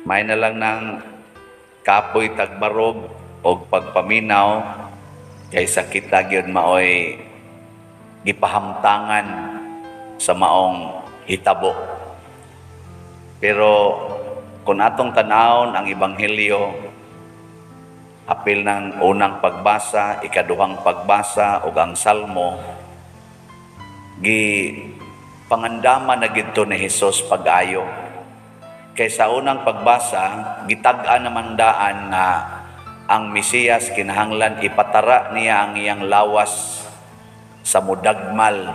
May na lang ng kapoy tagbarog o pagpaminaw kaysa kita gyud maoy gipahamtangan sa maong hitabo. Pero kung atong tanawon ang Ebanghelyo, apil ng unang pagbasa, ikaduhang pagbasa ug ang Salmo, pangandaman na gito ni Hesus pag-ayo. Kaysa unang pagbasa, gitag-an naman daan na ang Mesiyas kinahanglan ipatara niya ang iyang lawas sa mudagmal,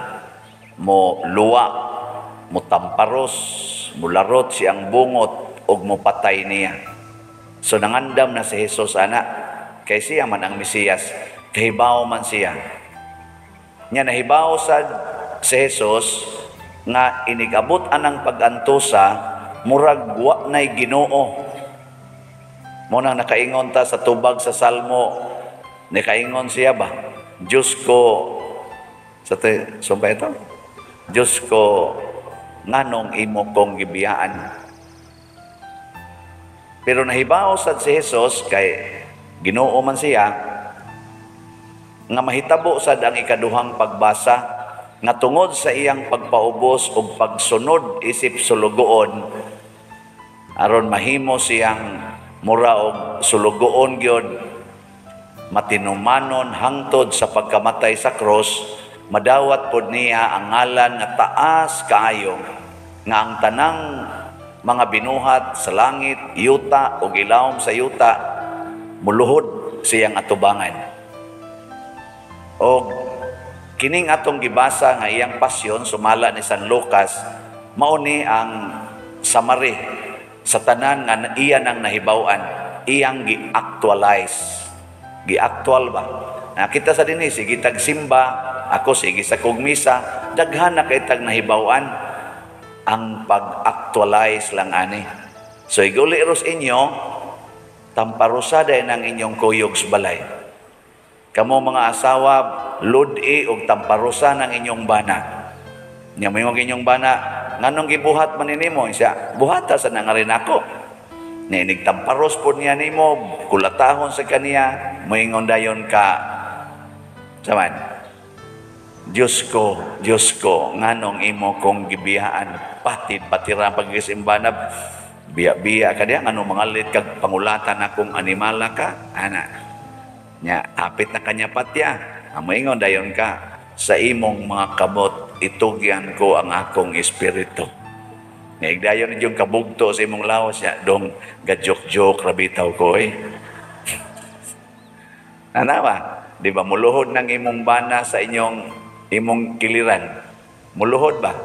mo luwa, mo tamparos, mo larot siyang bungot ug mo patay niya. So nangandam na si Hesus ana, kay siya man ang Mesiyas, kahibaw man siya. Nya nahibaw sad si Hesus nga inigabot anang pag-antusa murag wa nay Ginoo. Muna nakaingon ta sa tubag sa Salmo, nakaingon siya ba? Diyos ko, sa sumpay ito? Diyos ko, nganong imo kong gibiyaan. Pero nahibaw sad si Hesus kay Ginoo man siya, nga mahitabo sad ang ikaduhang pagbasa, nga tungod sa iyang pagpaubos o pagsunod isip sulugoon, aron mahimo siyang mura og sulugoon gyud, matinumanon hangtod sa pagkamatay sa cross, madawat pod niya ang ngalan nga taas kaayo, nga ang tanang mga binuhat sa langit, yuta ug ilawom sa yuta, muluhod siyang atubangan. O kining atong gibasa nga iyang pasyon, sumala ni San Lucas, mao ni ang summary sa tanan nga iyan ang nahibaw-an, iyang gi-actualize. Gi-actual ba? Nakita sa dinhi, sige tagsimba, ako sige sa kugmisa, daghan na kay tag nahibaw-an, ang pag-actualize lang ani. So iguli ros inyo, tamparusada ng inyong kuyog sa balay. Kamo mga asawa, ludi o tamparusa ng inyong bana. Nya mo yung inyong bana, nganong gibuhat man nimo siya? Buhata sa nangarin ako. Ninig tamparos po niya nimo, kulatahon sa kaniya, moingon dayon ka. Saman, Diyos ko, nganong imo kong gibiyaan, patira pag-isimbana, biya ka diya, nganong mangalit kag pangulatan akong animala ka, ana. Nya, hapit na kanya patya. Amoingon dayon ka, sa imong mga kabot, itugyan ko ang akong espiritu. Naigdayon yung kabugto sa imong lawas niya, dong gadyok-jok rabitaw ko Nanawa, di ba, muluhod ng imong bana sa imong kiliran. Muluhod ba?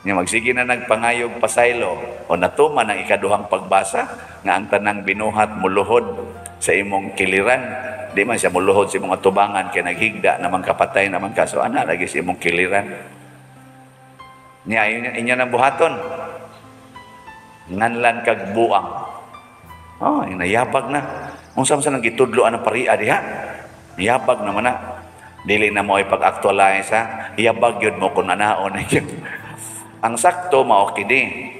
Nya magsige na nagpangayog pasaylo, o natuman ang ikaduhang pagbasa, nga ang tanang binuhat muluhod sa imong kiliran. Di man siya muluhod sa mga tubangan kaya naghigda naman kapatay naman kaso ana lagi sa imong kiliran. Niya inyo nang buhaton. Nganlan kag buang. Oh, nayabag na. Unsa man sa nang gitudlo ang paria diha? Yabag naman na. Dili na mo ipag-actualize ha. Yabag yun mo kung anaon. Ang sakto mao kini.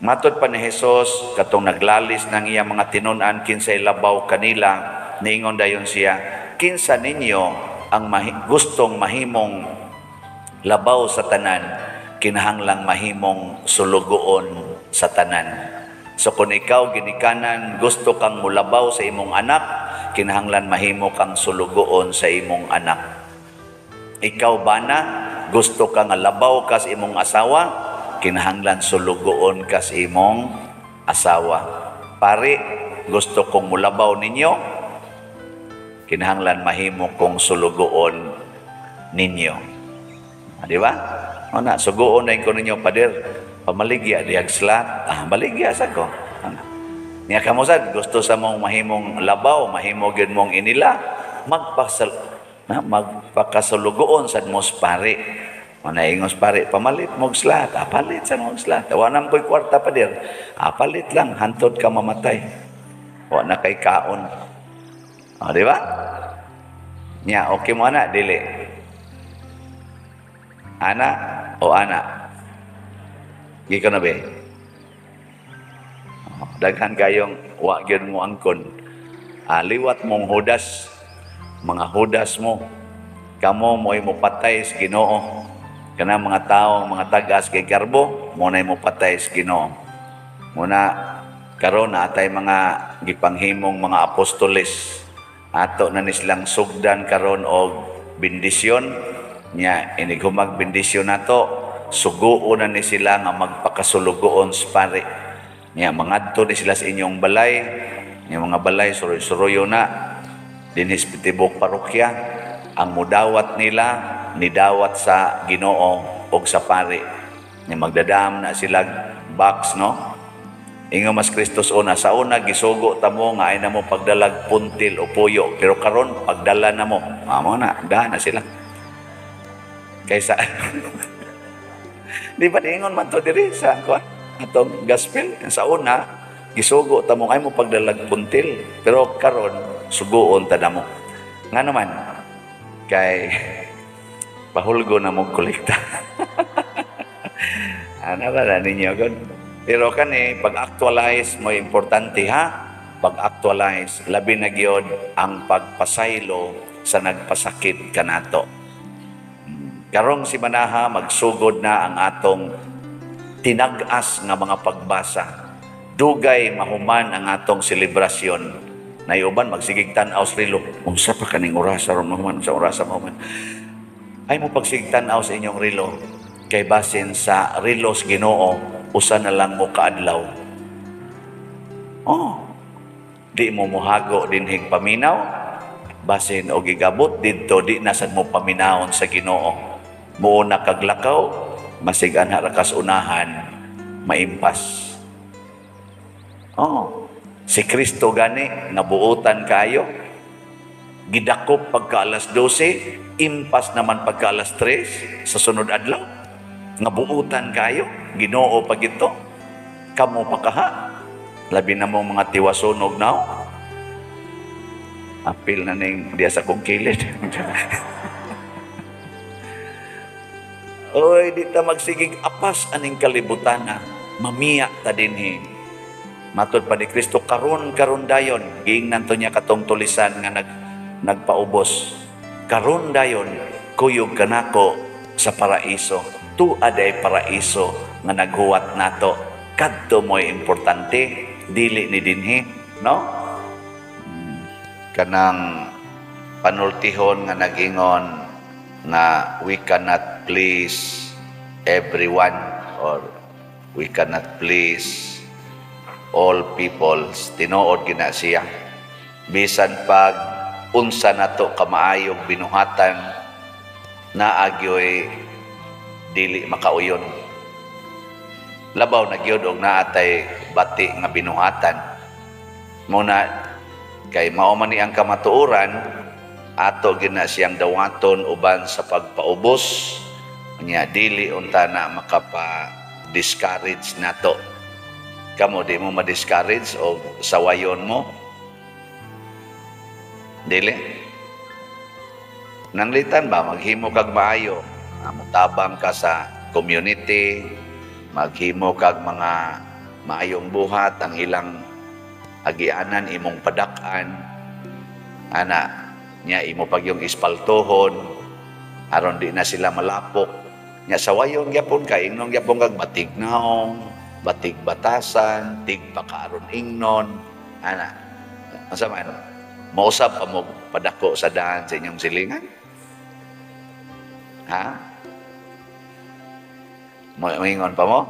Matod pa ni Hesus katong naglalis ng iya mga tinun-an kinsay labaw kanila. Ningon dayon siya, kinsa ninyo ang gustong mahimong labaw sa tanan, kinahanglang mahimong sulugoon sa tanan. So kung ikaw ginikanan, gusto kang mulabaw sa imong anak, kinahanglan mahimo kang sulugoon sa imong anak. Ikaw bana, gusto kang labaw ka sa imong asawa, kinahanglan sulugoon ka sa imong asawa. Pare, gusto kong mulabaw ninyo, kinahanglan mahimo kong sulugoon ninyo. Di ba? O na, sugoon na ko ninyo, pader, pamaligya, diyag slat, maligya sa ko. Niya kamusad, gusto sa mong mahimong labaw, mahimo gyud mong inila, magpakasulugoon sa mos pare. Manaingos pare, pamalit mong slat, palit sa mong slat. Wanang ko'y kwarta pader, palit lang, hantod ka mamatay. Wa na kay kaon. O, di ba? Nya, okay mo anak, dili. Anak o anak? Gika na ba? daghan kayong wa gyud mo angkon. Liwat mong hudas, mga hudas mo, kamo mo'y mopatay sa Ginoo. Kana mga taong mga tagas kay karbo, mo na mo patay sa Ginoo. Muna karon atay mga gipanghimong mga apostoles. Ato na ni silang sugdan karon og bendisyon nya inigumag bendisyon nato, suguon na ni sila nga magpakasulugoon sa pare. Nya mangadto ni sila sa inyong balay, nya mga balay suroy-suroyo na dinis pitibok parokya, ang mudawat nila nidawat sa Ginoo og sa pare. Nya magdadam na sila box, no? Ingon mas Kristus una, sa una gisugo ta mo nga ay na mo pagdalag puntil o puyo, pero karon pagdala na mo. Amo na, na sila. Kaysa di ba ingon man to diri sa atong gospel, sa una gisugo ta mo ay mo pagdalag puntil, pero karon suguon ta mo. Nga naman kay pahulgo na mo kolekta. Ano ba ninyo gud? Pero kani pag-actualize mo importante, ha? Pag-actualize labi na gyud ang pagpasaylo sa nagpasakit kanato. Karong si Manaha magsugod na ang atong tinag-as nga mga pagbasa. Dugay mahuman ang atong selebrasyon. Nayuban magsigig tan-aw sa relo. Unsa pa kaning orasa ron mahuman sa orasa mahuman. Ay mo pagsigig tan-aw sa inyong relo kay basin sa relos Ginoo usa na lang mo kaadlaw. Di mo muhago dinhig paminaw, basin o gigabot didto di na sad mo paminawon sa Ginoo. Muuna kaglakaw, masig anha ra kas unahan, maimpas. Si Kristo gani nabuutan kayo, gidakop pagka alas 12, impas naman pagka alas 3 sa sunod adlaw. Nabuutan kayo, Ginoo pag ito, kamo pa kaha, labi na mong mga tiwasunog now. Apil na ning diya sa kong kilid. Oy, di ta magsigig apas aning kalibutan na, mamiya ta dinhi. Matod pa ni Kristo, karon dayon, giingnan to niya katong tulisan nga nagpaubos. Karon dayon, kuyog kanako sa paraiso. Tu aday paraiso nga naghuwat nato. Kadto mo'y importante, dili ni dinhi, no? Kanang panultihon nga nagingon na we cannot please everyone or we cannot please all peoples. Tinuod gina siya. Bisan pag unsa nato kamaayong binuhatan na agyoy dili makauyon. Labaw na gyud og naatay bati nga binuhatan. Muna kay mao man ni ang kamatuoran, ato gina siyang dawaton uban sa pagpaubos nya dili unta na makapa-discourage nato. Kamo di mo ma-discourage o sawayon mo? Dili. Nanglitan ba maghimo kag maayo? Mutabang ka sa community, maghimo kag mga maayong buhat, ang ilang agianan imong padak-an, ana nya imo pag yung ispaltohon aron di na sila malapok nya sawayon gyapon ka ingnon gyapon kag batig naong, batig batasan, tig pakaaron ingnon, ana asa man mausab pa mo padako sa daan sa inyong silingan, ha? Moingon pa mo?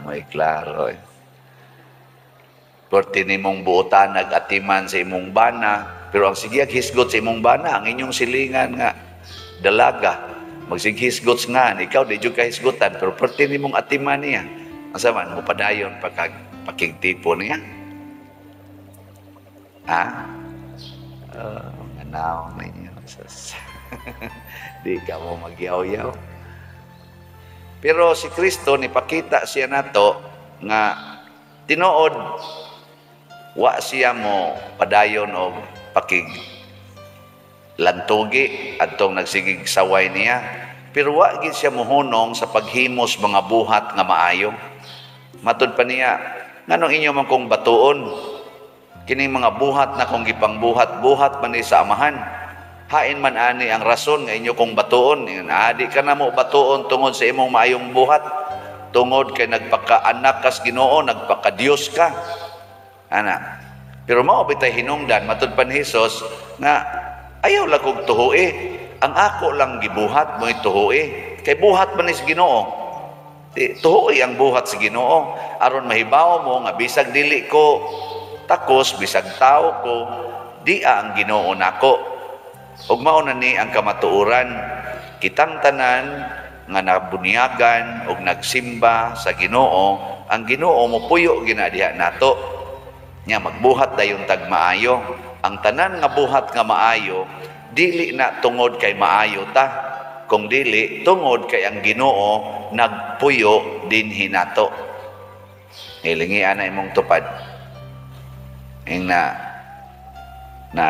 May klaro eh. Porti nimong buotan nag-atiman sa imong bana, pero ang sige hisgot sa imong bana, ang inyong silingan nga dalaga, magsighisgot nga, ikaw di jud ka hisgotan, pero porti nimong atiman niya, asa man mo padayon pakigtipo niya? Ha? Nganaw ninyo. Di ka mo magyaw-yaw. Pero si Kristo nipakita siya nato nga tinuod wa siya mo padayon og pakig lantugi adtong nagsigig saway niya, pero wa gid siya mohunong sa paghimos mga buhat nga maayo. Matud pa niya, nganong inyo man kong batuon? Kining mga buhat na kong gipangbuhat-buhat man ni sa amahan. Hain man ani ang rason nga inyo kong batuon. Adi ka na mo batuon tungod sa imong maayong buhat. Tungod kay nagpaka-anak kas Ginoo, nagpaka-Dios ka. Ana. Pero mao bitay hinungdan matud pa ni Hesus nga ayaw lang kong tuhoe. Ang ako lang gibuhat mo'y tuhoe. Kay buhat man ni Ginoo. Tuhoy ang buhat sa Ginoo aron mahibaw mo nga bisag dili ko takos, bisag tao ko, di ang Ginoo nako. Ug mao na ni ang kamatuoran, kitang tanan nga nabunyagan ug nagsimba sa Ginoo, ang Ginoo mo puyo ginadiha nato. Nya magbuhat dayon tag maayo. Ang tanan nga buhat nga maayo, dili na tungod kay maayo ta. Kung dili, tungod kay ang Ginoo nagpuyo din hinato. Hilingi ana imong tupad. Ing na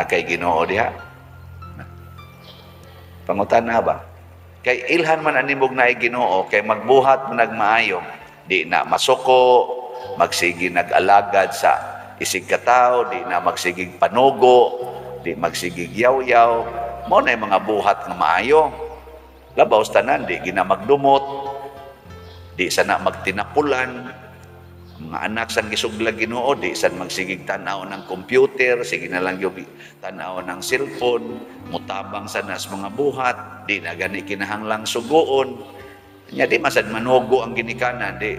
kay Ginoo diha. Pangutana ba? Kay ilhan man animog na Ginoo, kay magbuhat man nagmaayo, di na masuko, magsigi nag-alagad sa isig katawo, di na magsigig panugo, di magsigig yaw-yaw, mo na mga buhat nga maayo. Labaw tanan di gina magdumot, di sana magtinapulan, mga anak san gisuglag Ginoo di san magsigig tan-aw ng computer, sige na lang yung tan-aw ng cellphone, mutabang sana sa mga buhat, di na gani kinahanglang suguon. Nya di masad manugo ang ginikanan di.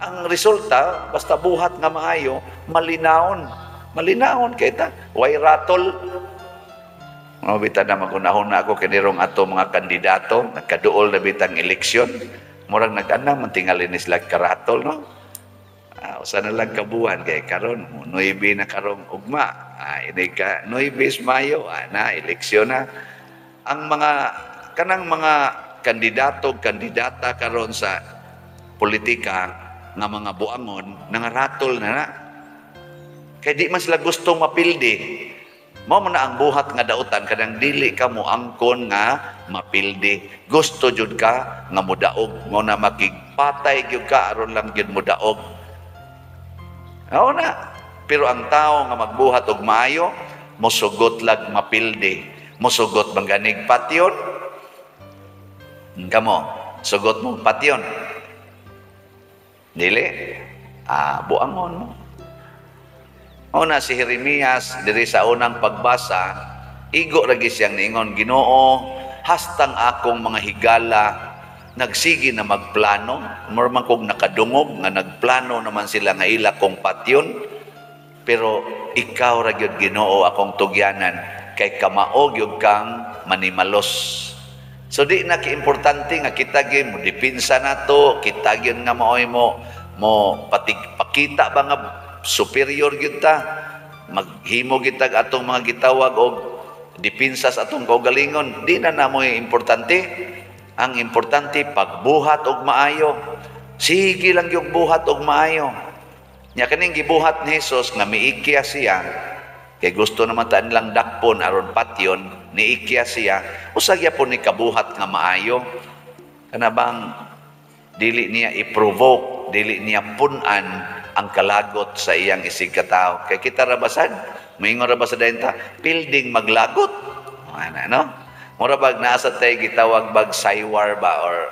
Ang resulta basta buhat nga maayo, malinawon. Malinawon kay ta, way ratol. Mabita na magunahon na ako kinirong ato mga kandidato, nagkaduol na bitang eleksyon. Murang nag-anang, mantingalin ni sila karatol, no? Usa na lang kabuhan, kay karon 9 na karong ugma. Ini ka, 9 Mayo, na, eleksyon na. Ang kanang mga kandidato, kandidata karon sa politika, nga mga buangon, nangaratol na. Kaya di man sila gustong mapildi. Mao man na ang buhat nga dautan kadang dili ka mo angkon nga mapildi. Gusto jud ka nga modaog, mo na makigpatay gyud ka aron lang gyud modaog. Oo na. Pero ang tao nga magbuhat og maayo, mosugot lag mapildi. Mosugot bang ganig patyon? Kamo, sugot mo patyon. Dili. Buangon mo. Una si Jeremias diri sa unang pagbasa, igo ragi siyang niingon, Ginoo, hastang akong mga higala nagsigi na magplano, morman kog nakadungog nga nagplano naman sila nga ila kong patyon, pero ikaw ra gyud Ginoo akong tugyanan kay kamaog gyud kang manimalos. So di na kiimportante nga kita gyud mo dipinsa nato, kita gyud nga maoy mo pakita ba nga superior gyud ta, maghimo gyud tag atong mga gitawag og dipinsa sa atong kaugalingon. Di na namoy importante. Ang importante pagbuhat og maayo. Sige lang yung buhat og maayo. Nya kaning gibuhat ni Hesus nga miikya siya, kay gusto naman taan lang dakpon aron patyon, niikya siya, usag yapon ni kabuhat nga maayo. Kana bang dili niya i-provoke, dili niya punan ang kalagot sa iyang isig katao. Kay kita rabasan, maingon rabasa dayon ta, pilding maglagot. No? Mura bag nasa tayo gitawag bag saywar ba or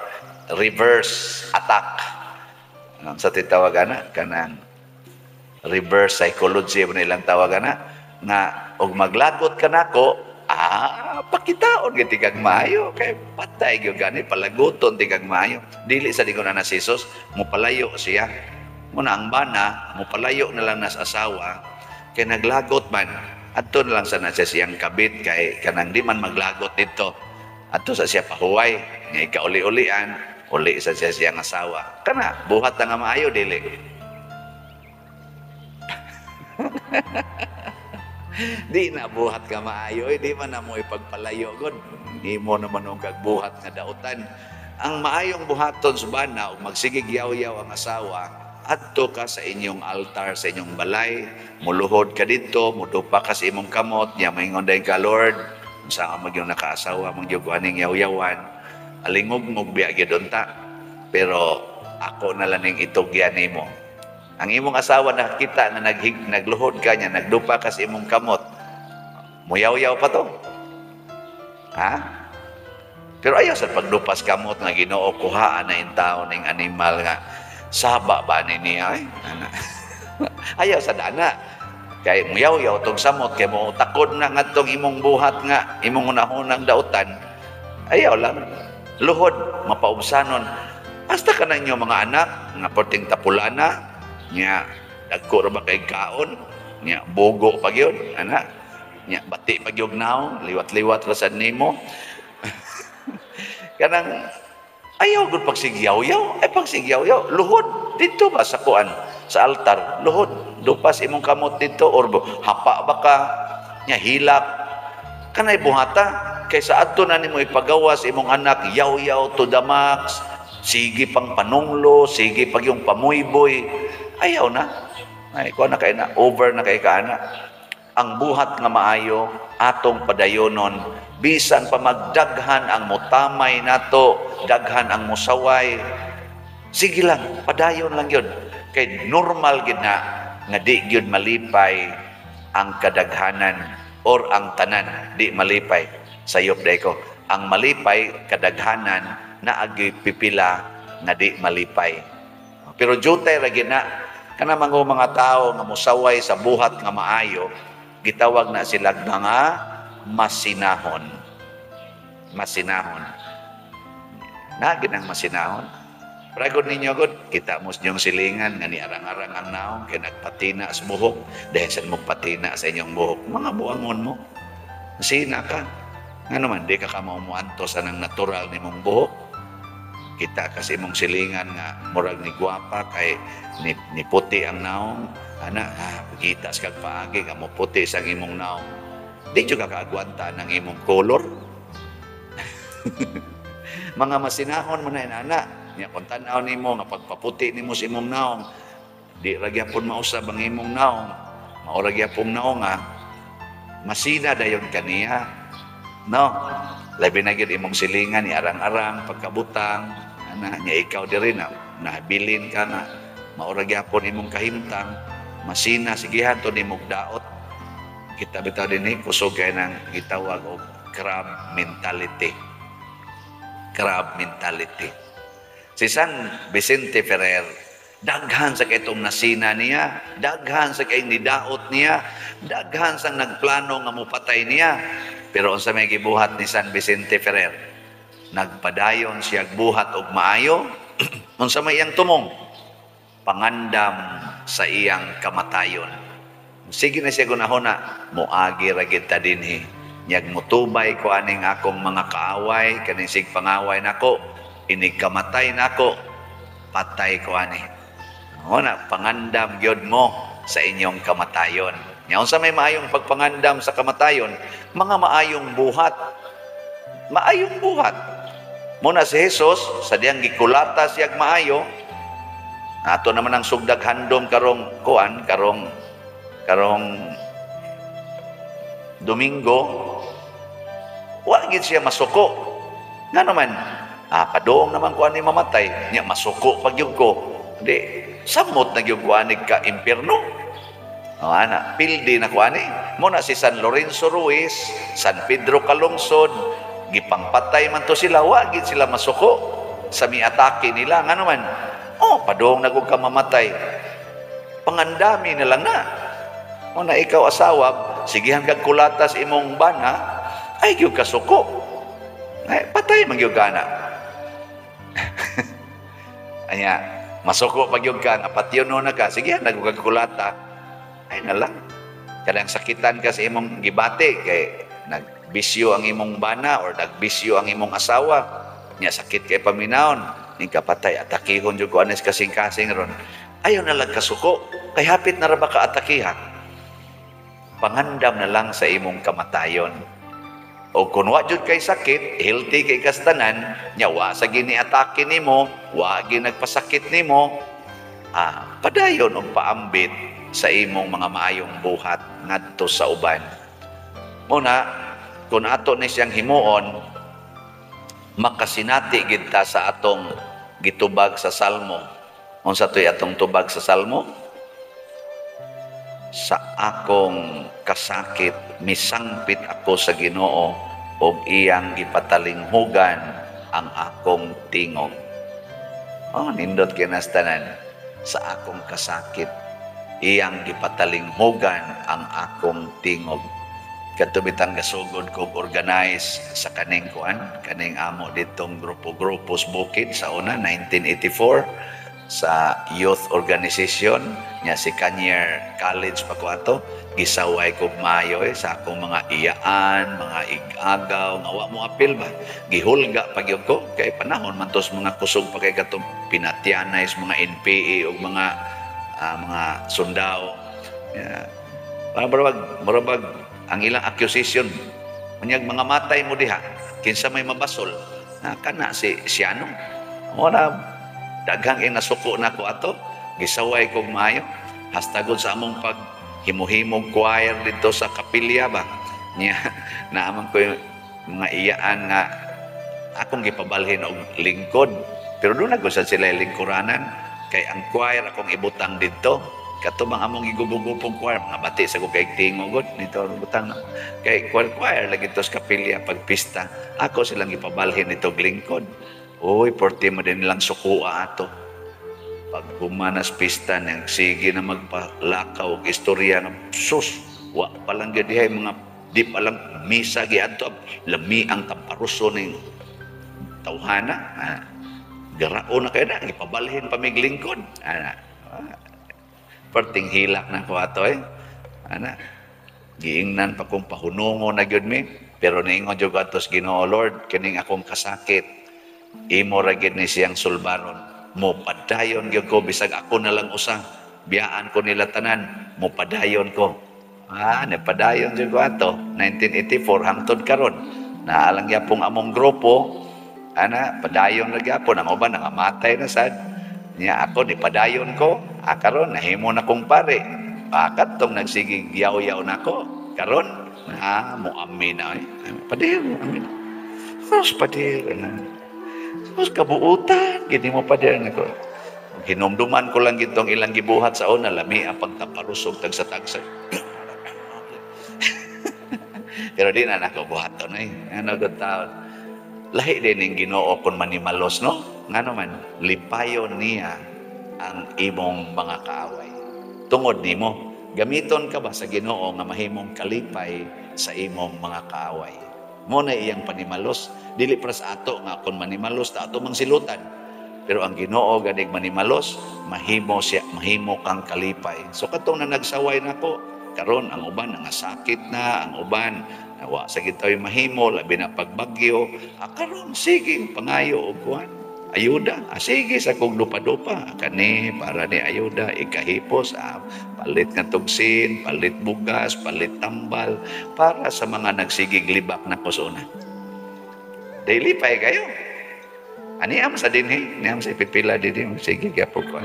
reverse attack. Sa titawagan na kanang reverse psychology mo nilang tawagan na nga og maglagot ka nako, pakitaon gid kag maayo kay patay gyud gani palaguton ti kag maayo. Dili sa dingon na si Jesus mo palayo siya. Muna ang bana, mupalayo na lang nas asawa, kay naglagot man, adto na lang sana siya siyang kabit, kay kanang di man maglagot dito, adto sa siya pahuway, nga ikauli-ulian, uli sa siya siyang asawa. Kana, buhat na nga maayo, dili. Di na buhat ka maayo, di man na mo ipagpalayo, God. Di mo naman ang kagbuhat nga dautan. Ang maayong buhaton sa bana, magsigig yaw-yaw ang asawa, adto ka sa inyong altar, sa inyong balay, muluhod ka dito, mudupa ka sa imong kamot, niya maingon dayon ka, Lord, sa ka magyong nakaasawa, magyong aning yaw-yawan, alingog-ngog biya gyud unta, pero ako na lang ning itugyan nimo, Ang imong asawa nakita na nagluhod ka niya, nagdupa ka sa imong kamot, muyaw-yaw pa to. Ha? Pero ayaw sa pagdupas kamot nga Ginoo, kuhaan na in tao ning animal nga saba ba ni niya ay ayaw sa dana kay muyaw-yaw tong samot kay mo takod na ngadtong imong buhat nga imong unahunang dautan. Ayaw lang luhod mapaubsanon basta ka na inyo mga anak nga porting tapulana nya dagko ra ba kay kaon nya bogo pag yun ana nya bati pag yun naong liwat-liwat ra sad nimo. Kanang ayaw gud pagsigyaw-yaw, ay pagsigyaw-yaw, luhod dito ba sa kuan, sa altar, luhod, dupas imong kamot dito or hapa ba ka, nya hilak, kanay buhata, kaysa adto na nimo ipagawas imong anak, yaw-yaw to the max, sige pang panunglo, sige pag yung pamuyboy, ayaw na, ay kuan na kay na, over na kay kaana. Ang buhat nga maayo atong padayonon bisan pa magdaghan ang mutamay nato, daghan ang musaway, sige lang padayon lang yun kay normal gid na nga di gyud malipay ang kadaghanan or ang tanan di malipay. Sayop day ko ang malipay kadaghanan na agi pipila nga di malipay. Pero jutay ra gid na kana mga tao nga musaway sa buhat nga maayo, gitawag na sila mga masinahon. Masinahon. Nagin ang masinahon. Pragod ninyo gud, kita mo yung silingan nga ni arang-arang ang naong kay nagpatina sa buhok, dahil sa magpatina sa inyong buhok, mga buangon mo. Masina ka. Nga naman, di ka kamaumuanto sa nang natural ni mong buhok. Kita kasi mong silingan nga murag ni guwapa kay ni puti ang naong. Ana, kita sa kagpaagi ka mo puti sa imong naong. Di juga kaagwanta ng imong color. Mga masinahon mo na inana. Nya kung tanaw nimo nga pagpaputi nimo sa imong naong, di ra gyapon mausab ang imong naong. Maura gyapon naong nga masina dayon kaniya. No. Labi na gyud imong silingan ni arang-arang pagkabutang, ana nya ikaw diri na nabilin ka na. Maura gyapon imong kahimtang, masina sigihan to nimog daot. Kita bitaw dinhi kusog kay nang gitawag og crab mentality. Crab mentality. Si San Vicente Ferrer, daghan sa kaitong nasina niya, daghan sa kay nidaot niya, daghan sa nagplano nga mupatay niya. Pero unsa may gibuhat ni San Vicente Ferrer? Nagpadayon siya buhat og maayo. Unsa may iyang tumong? Pangandam sa iyang kamatayon. Sige na siya gunahuna, muagi ra gid ta dinhi. Nyag mutubay ko aning akong mga kaaway, kaning sig pangaway nako. Inig kamatay nako, patay ko ani. Una, pangandam gyud mo sa inyong kamatayon. Nya unsa may maayong pagpangandam sa kamatayon? Mga maayong buhat. Maayong buhat. Muna si Jesus sa diyang gikulata siyag maayo. Ato naman ang sugdag handom karong kuan, karong Domingo. Wa gid siya masuko. Nga naman, padoong naman ko ani mamatay, nya masuko pag yun ko. Hindi, samot na yung kuanig ka impierno. O ana, pildi na kuani. Muna si San Lorenzo Ruiz, San Pedro Calungsod, gipangpatay man to sila, wagid sila masuko sa miatake nila. Nga naman, padoong na ka mamatay. Pangandami na lang na. Muna ikaw asawa, sigihan kag kulatas imong bana, ay gyud kasuko. Ay, patay man gyud kana. Anya, masuko pag yung ka, apatyon na ka, sige, nagkagkulata. Ay na lang. Kadang sakitan ka sa imong gibate, kay nagbisyo ang imong bana or nagbisyo ang imong asawa. Nya sakit kay paminahon, ning kapatay, atakihon yung kuanes kasing-kasing ron. Ayaw na lang kasuko, kay hapit na ra ba ka atakihan? Pangandam na lang sa imong kamatayon. O kung wa jud kay sakit, healthy kay kastanan, nya wa sa giniatake nimo, wa ginagpasakit nimo, padayon og paambit sa imong mga maayong buhat ngadto sa uban. Muna, kung ato ni siyang himuon, makasinati gid ta sa atong gitubag sa Salmo. Unsa toy atong tubag sa Salmo? sa akong kasakit misangpit ako sa Ginoo ug iyang gipatalinghugan ang akong tingog. Nindot kinastanan sa akong kasakit iyang gipatalinghugan ang akong tingog. Katubitang gasugod kog organize sa kaning kaning amo ditong grupo-grupos bukid sa una 1984 sa youth organization nya si Kanier College pa ko ato, gisaway kog maayo sa akong mga iyaan, mga igagaw nga wa mo apil ba, gihulga pagyud ko kay panahon man tos mga kusog pa kay katong pinatyanay sa mga NPA ug mga sundao. Marabag ang ilang accusation unyag mga matay mo diha kinsa may mabasol na kana si Siano ora daghang inasuko nako ato gisaway kog maayo hastagod sa among paghimuhimog choir dito sa kapilya ba niya naaman ko yung mga iyaan nga akong gipabalhin og lingkod pero doon ako sa sila lingkuranan kay ang choir akong ibutang dito katubang among igubog-ubog choir mga bati sa kay tingogod nito butang na kay choir lagi to sa kapilya pagpista ako silang ipabalhin nito lingkod. Uy, porti mo din nilang sukua ato. Pag humanas pista niyang sige na magpalakaw og istorya ng sus, wa palang gadihay mga di palang misa giadto lami ang tamparuso ning tawhana. Garao na kayo na, ipabalhin pamiglingkod. Perting hilak na ko ato giingnan pa kong pahunungo na gyud mi, pero niingon jud ato sa Ginoo, Lord, kining akong kasakit imo ra gid ni siyang sulbaron mo padayon gyud ko bisag ako na lang usa biyaan ko nila tanan mo padayon ko napadayon jud ko ato 1984 hangtod karon naalang gyapong among grupo padayon na gyapon ang uban nangamatay na sad niya ako ni padayon ko karon nahimo na kong pare kadtong nagsigig yaw-yaw nako karon mo amin na padayon amin padayon tapos kabuutan, gini mo pa din ako. Hinumduman ko lang gitong ilang gibuhat sa una, lami ang pagtaparusog tagsa-tagsa. Pero di na nakabuhat to na Ano good taon. Lahi din yung Ginoo kung manimalos, no? Nga naman, lipayon niya ang imong mga kaaway. Tungod nimo, gamiton ka ba sa Ginoo nga mahimong kalipay sa imong mga kaaway? Mo na iyang panimalos dili para sa ato nga kon manimalos ta ato mangsilutan pero ang Ginoo ganig manimalos mahimo kang kalipay so katong na nagsaway nako karon ang uban nga sakit na ang uban wa sa gitoy mahimo labi na pagbagyo karon sige pangayo og kuan ayuda sige sa kog dupa-dupa kani para ni ayuda ikahipos palit nga tugsin palit bugas palit tambal para sa mga nagsigig libak na kusuna daily pay kayo ani am sa dinhi ni am sa pipila dinhi sige gyapon ko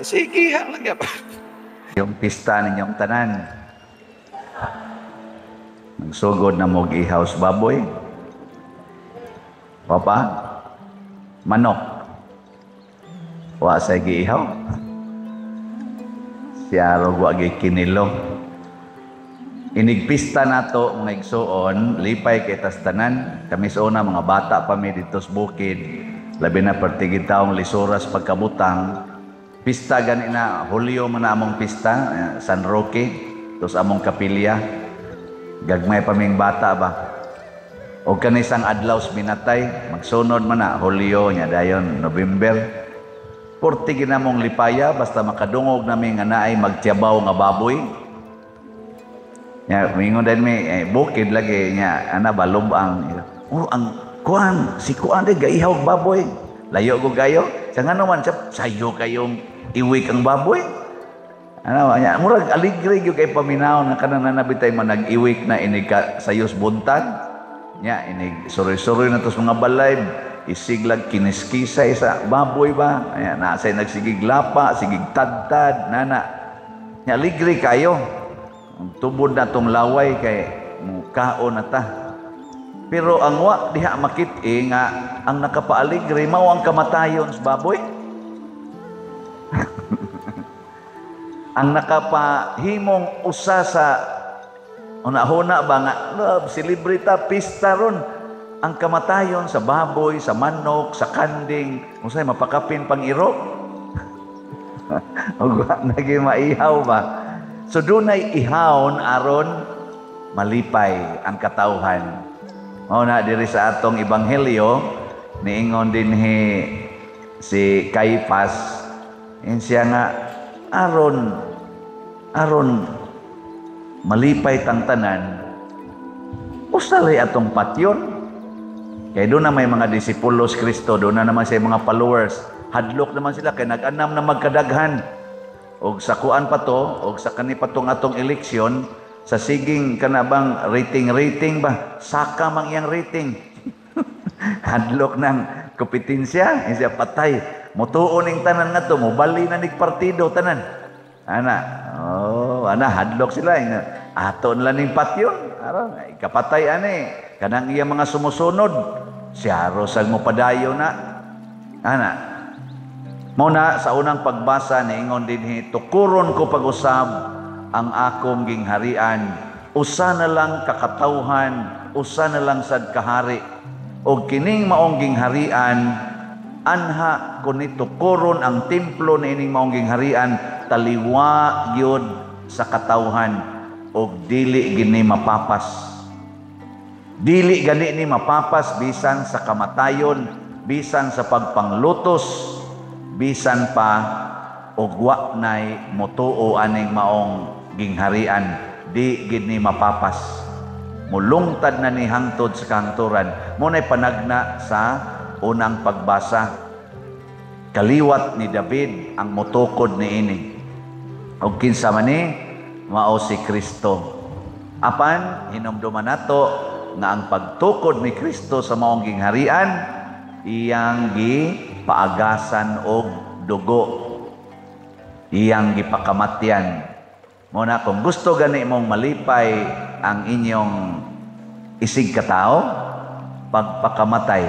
sige lang gyapon yung pista ninyong tanan nagsugod na mo gi-house baboy papa manok wa sa giihaw siya ro wa gikinilo inigpista nato nga igsuon lipay kay tastanan kami sa una mga bata pa mi dito sa bukid labi na pertigid taong lisuras pagkabutang pista ganina Hulyo man among pista San Roque tos among kapilya gagmay pa ming bata ba o kanisang adlaw minatay magsunod man na Hulyo nya dayon November porti ginamong lipaya basta makadungog nami nga naay magtiyabaw nga baboy nya mingon din mi bukid lagi nya balubang ang kuan si kuan de gaihaw baboy layo go gayo sa ngano man sayo kayong iwik ang baboy nya murag aligre gyud kay paminaw na kanang nabitay man nag-iwik na inig sayos buntag nya inig soroy-soroy na tos mga balay isiglag kiniskisay sa baboy ba nya nasay nagsigig lapa sigig tadtad nana nya ligri kayo tubod na tong laway kay mukaon na ta pero ang wa diha makit-i nga ang nakapaaligre mao ang kamatayon sa baboy ang nakapahimong usa sa una-huna ba nga, love, celebrita, pista ron. Ang kamatayon sa baboy, sa manok, sa kanding, usay mapakapin pang iro. O naging maihaw ba? So dunay ihawon aron malipay ang katawhan. Mao na diri sa atong ebanghelyo niingon dinhi si Caiphas, siya nga aron malipay tang tanan, usalay atong patyon. Kaya doon na may mga disipulos Kristo, doon na naman siya mga followers. Hadlok naman sila, kaya nag-anam na magkadaghan. O sa kuan pa to, o sa kanipatong atong eleksyon, sa siging kanabang rating ba? Saka mang iyang rating. Hadlok ng kompetensya, siya patay. Mutuon ng tanan nga to, mubali na partido tanan. Ana, hadlok sila. Aton lang ng patyon. Ikapatay ani. Kanang iya mga sumusunod, siya rosag mo padayo na. Muna sa unang pagbasa niingon dinhi, tukuron ko pag-usab ang akong gingharian. Usa na lang kakatawhan, usa na lang sad kahari. Og kining maong gingharian, anha kuni tukuron ang templo ni ining maong gingharian, taliwa gyud sa katawhan og dili gini mapapas. Dili gani ni mapapas bisan sa kamatayon, bisan sa pagpanglutos, bisan pa og wa nay motuo aning maong gingharian, di gid ni mapapas. Mulungtad na ni hangtod sa kahangturan. Munay panagna sa unang pagbasa. Kaliwat ni David ang motukod ni ini. Og kinsa man ni mao si Kristo. Apan hinumduman nato nga ang pagtukod ni Kristo sa maong gingharian iyang gipaagasan og dugo, iyang gipakamatyan. Muna kung gusto gani mong malipay ang inyong isig katao, pagpakamatay,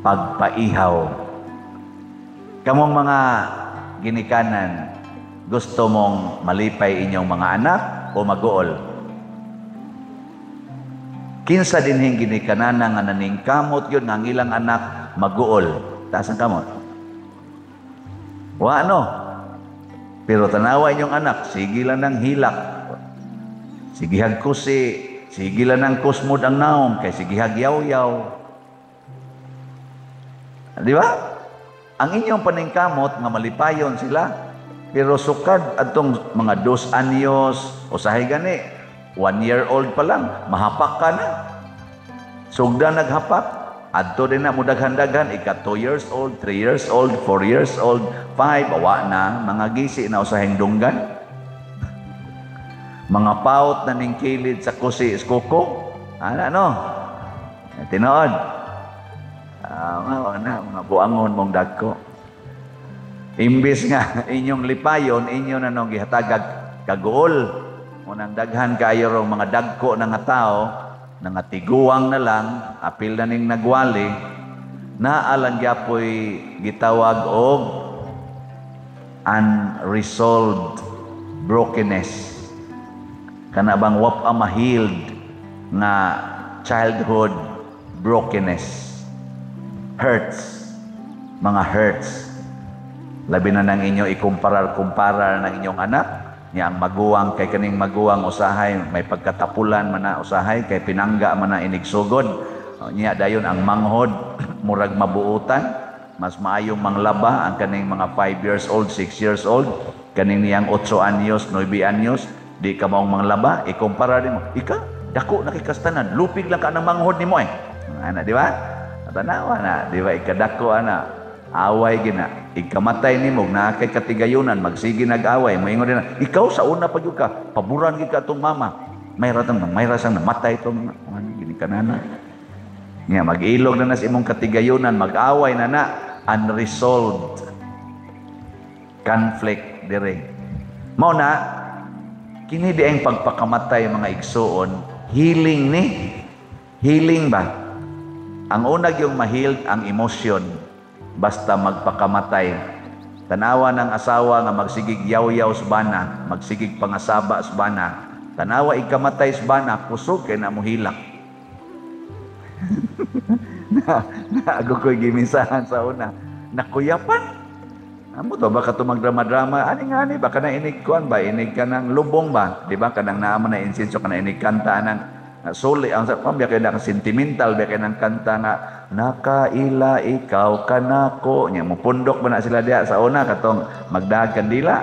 pagpaihaw. Kamong mga ginikanan, gusto mong malipay inyong mga anak o maguol? Kinsa dinhing ginikanan nga naning kamot yun ang ilang anak maguol. Taas ang kamot. Wa ano? Pero tanawa inyong anak, sige lang ng hilak. Sigihag kusi, sige lang ng kusmod ang naong, kay sigihag yaw-yaw. Di ba? Ang inyong paningkamot nga malipayon sila, pero sukad atong mga 2 anyos, usahay gani, 1-year-old pa lang, mahapak ka na. Sugda naghapak, adto din na mudaghan-daghan, ika 2 years old, 3 years old, 4 years old, 5, awa na, mga gisi na usahing dunggan. Mga paut na ning kilid sa kusi iskoko. Tinood. Mga buangon mong dagko. Imbis nga inyong lipayon, inyo na nung gihatagag kagool. Unang daghan kayo rong mga dagko na nga tao, na nga tiguang na lang, apil na ning nagwali, naalang gyapoy gitawag og unresolved brokenness. Kana bang wap mahiled nga childhood brokenness. Hurts. Mga hurts. Labi na nang inyo ikumparar-kumparar ng inyong anak, niya ang maguwang kay kaning maguwang usahay may pagkatapulan man na usahay kay pinangga man na inigsugod niya dayon ang manghod murag mabuutan mas maayong manglaba ang kaning mga 5 years old 6 years old kaning niyang 8 anyos 9 anyos di ka maong manglaba ikumpara din mo ika dako nakikastanan lupig lang ka ng manghod nimo ana di ba tanawa na di ba ikadako ana away gina ikamatay nimo na kay katigayunan magsige nag-away moingon din ikaw sa una pa gyud ka paburan gyud ka tong mama may rasang namatay tong gini kanana nya mag-ilog na sa imong katigayunan mag-away na unresolved conflict dire mao na kini di ang pagpakamatay mga igsoon healing ba ang una gyung ma-healed ang emosyon basta magpakamatay Tanawa ng asawa nga magsigig yaw-yaw sa bana, magsigig pangasaba sa bana. Tanawa ikamatay sa bana, kusog kay na mo hilak. Ako ko'y gimisahan sa una. Nakuyapan. Amo to, baka ito magdrama-drama. Ani, baka na inigkuan ba? Inig ka ng lubong ba? Di ba? Kanang naaman na insinso ka na inigkanta ng suli. Ang biya kayo ng sentimental, biya kayo ng kanta nga, nakaila ikaw kanako. Nya mo pundok ba na sila diya sa una katong magdahag kandila.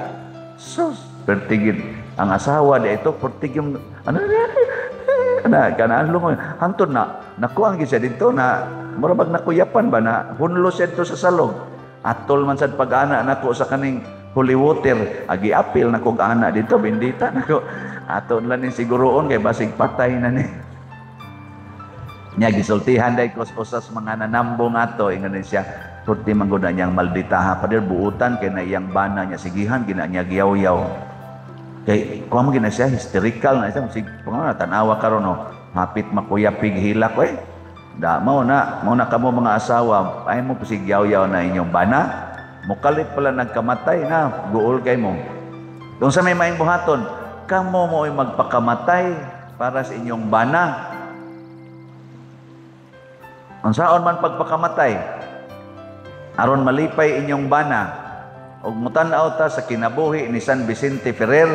Sus, pertigid ang asawa di ito, pertigid ano kanaan lungon. Hantod na, nakuang siya dito na, murabag nakuyapan ba na, hunlo siya dito sa salog. Atol man sad pag-ana nako sa kaning holy water, agi apil na kog ana dito, bendita nako. Aton lang ni siguroon kay basig patay na ni. Nya gisultihan day kus-usas mga nanambong ato ingon siya, purti man gud niyang malditaha pader buutan kay na iyang bana niya sigihan gina niya giyaw-yaw. Kay kuha man gina siya hysterical na siya sig pangana tanawa karon no, hapit makuyapig hilak we. Da mao na kamo mga asawa ay mo pasigyaw-yaw na inyong bana, mukalit pala nagkamatay na guol kay mo. Kung sa may maing buhaton, kamo mo ay magpakamatay para sa inyong bana. Unsaon man pagpakamatay aron malipay inyong bana, og mutan-aw ta sa kinabuhi ni San Vicente Ferrer,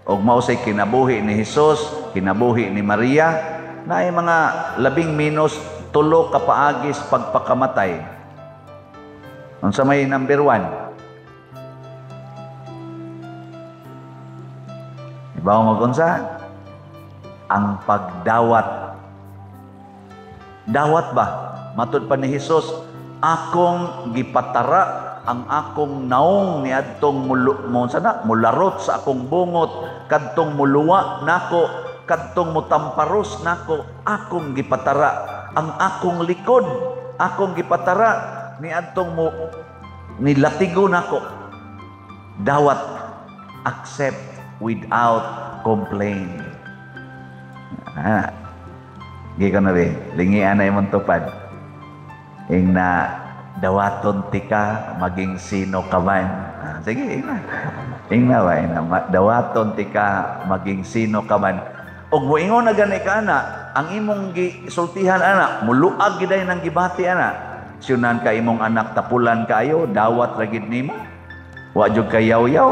og mao say kinabuhi ni Hesus, kinabuhi ni Maria, na ay mga 11 tulo ka paagis pagpakamatay. Unsa may number 1? Ibaw mo kunsa? Ang pagdawat. Dawat ba? Matud pa ni Hesus, akong gipatara ang akong naong niadtong mularot sa akong bungot, kadtong muluwa nako, kadtong mutamparos nako, akong gipatara ang akong likod, akong gipatara niadtong mo nilatigo nako. Dawat, accept without complaint. Gikan na rin, lingian na imong tupad. Ing na dawaton tika maging sino ka man. Sige, ing na ba? Dawaton tika maging sino ka man. Og moingon na gani ka ana, ang imong gisultihan ana, muluag giday nang gibati ana. Sunan ka imong anak tapulan kayo, dawat ra gid nimo. Wa jud kayaw-yaw,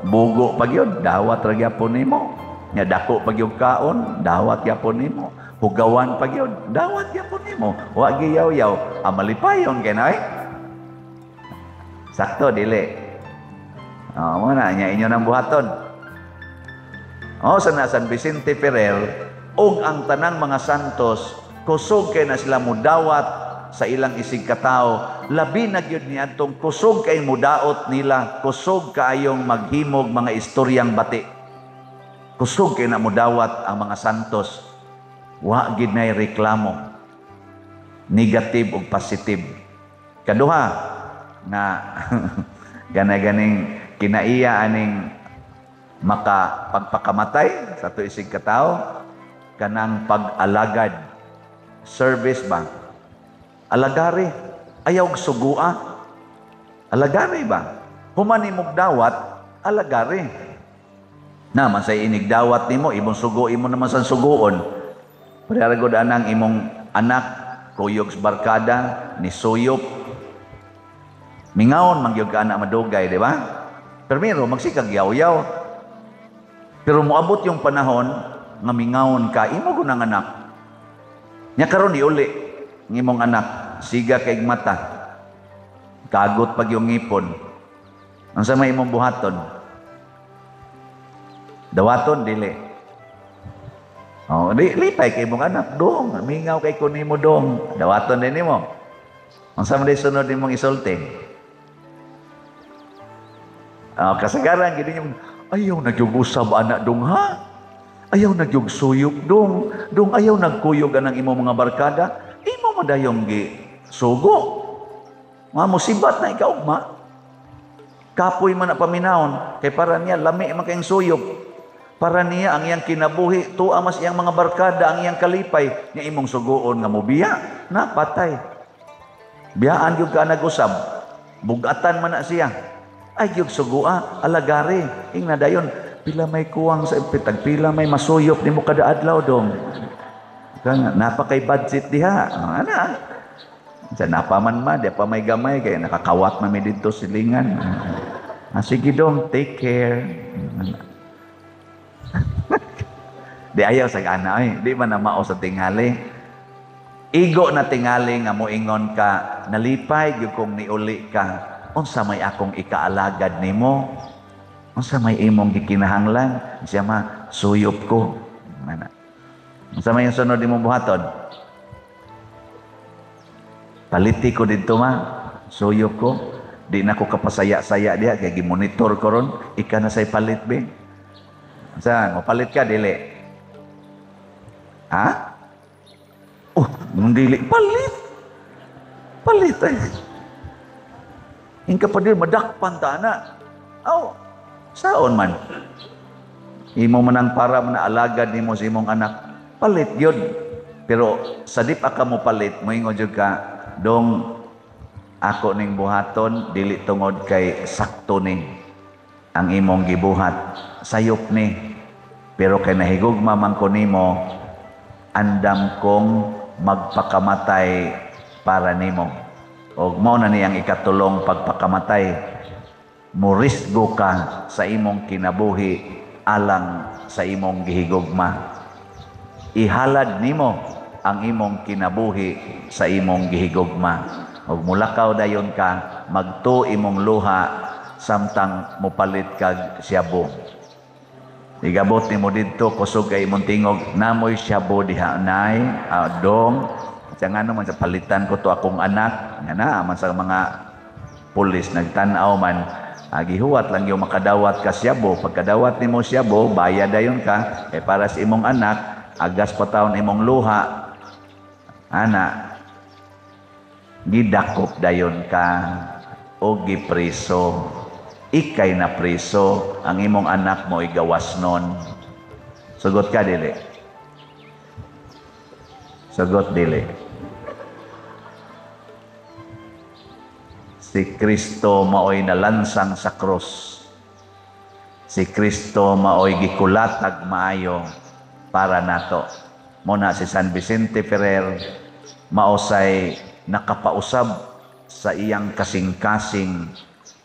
bugo pa gyud, dawat ra gyapon nimo. Nya dako pa gyud kaon, dawat gyapon nimo. Hugawan pa gyud, dawat gyapon nimo. Wa giyaw-yaw, amalipayon kay na sakto dili. Mo na nya inyo nang buhaton. Sa San Vicente Ferrer, og ang tanang mga santos, kusog kay na sila mudawat sa ilang isig katao, labi na gyud niadtong kusog kay mudaot nila, kusog kaayong maghimog mga istoryang bati. Kusog kay na mudawat ang mga santos. Wa gid nay reklamo. Negative ug positive. Kaduha na gana-ganing kinaiya aning pagpakamatay sa to isig katao, kanang pag-alagad, service ba? Alagari, ayaw sugua. Alagari ba? Human imong dawat, alagari. Naman sa inig dawat nimo, imong sugo, imo naman sa suguon. Pararagod anang imong anak, kuyog sa barkada, ni suyop. Mingaon, mangyog ka anak madugay, di ba? Pero magsikag yaw-yaw. Pero moabot yung panahon nga mingawon ka, imo gunang anak. Nya karon iuli ng imong anak, siga kay mata. Kagot pag yung ngipon. Ang sa may imong buhaton. Dawaton dili. Lipay kay imong anak dong, mingaw kay kun nimo dong. Dawaton din nimo. Ang sa may sunod nimong isulti. Kasagaran gid yung ayaw nagyugusab anak dong ha? Ayaw nagyugsuyok dong. Dong ayaw nagkuyog anang imo mga barkada. Imo madayong gi sugo. Mga musibat na ikaw ma. Kapoy man na paminahon. Kay para niya lami man kayong suyok. Para niya ang iyang kinabuhi. Tuwa mas iyang mga barkada, ang iyang kalipay. Niya imong sugoon nga mo biya. Na patay. Biyaan yung ka nag-usab. Bugatan man na siya. Ay, yung sugua, alagari. Ing na dayon, pila may kuwang sa impitag, pila may masuyop ni mo kada adlaw dong. Napakay budget diha. Ana. Sa napaman ma, di pa may gamay, kaya nakakawat mami dito silingan. Sige dong, take care. Di ayaw sa ana, di man na mao sa tingali. Igo na tingali nga moingon ka, nalipay gyud kong niuli ka. Unsa may akong ikaalagad nimo? Unsa may imong gikinahanglan? Siya ma, suyop ko. Unsa may sunod imong buhaton? Paliti ko dito ma, suyop ko. Di na ko kapasaya-saya diha kay gimonitor ko ron. Ika na say palit be. Saan mo palit ka dili? Ha? Oh, nung dili palit. Palit ay. Ingka pa din madakpan ta na. Oh, saon man. Imo man ang para man alagad nimo sa imong anak. Palit gyud. Pero sa di pa ka mo palit, moingon jud ka, dong ako ning buhaton dili tungod kay sakto ni ang imong gibuhat. Sayop ni. Pero kay nahigugma man ko nimo, andam kong magpakamatay para nimo. O mao na niyang ikatulong pagpakamatay. Murisgo ka sa imong kinabuhi alang sa imong gihigugma. Ihalad nimo ang imong kinabuhi sa imong gihigugma. Og mulakaw dayon ka, magtu imong luha samtang mupalit kag siyabo. Igabot nimo didto kusog kay imong tingog, namoy siyabo diha nay, dong. Sa nga naman sa palitan ko to akong anak, nga na man sa mga pulis nagtan-aw man, gihuwat lang yung makadawat ka siyabo. Pagkadawat nimo siyabo, bayad dayon ka, kay para sa imong anak, agas pa taon imong luha, ana, gidakop dayon ka o gipriso. Ikay na priso, ang imong anak mo igawas nun. Sugot ka dili. Sugot dili. Si Kristo maoy nalansang sa krus. Si Kristo maoy gikulatag maayo para nato. Muna si San Vicente Ferrer maosay nakapausab sa iyang kasing-kasing,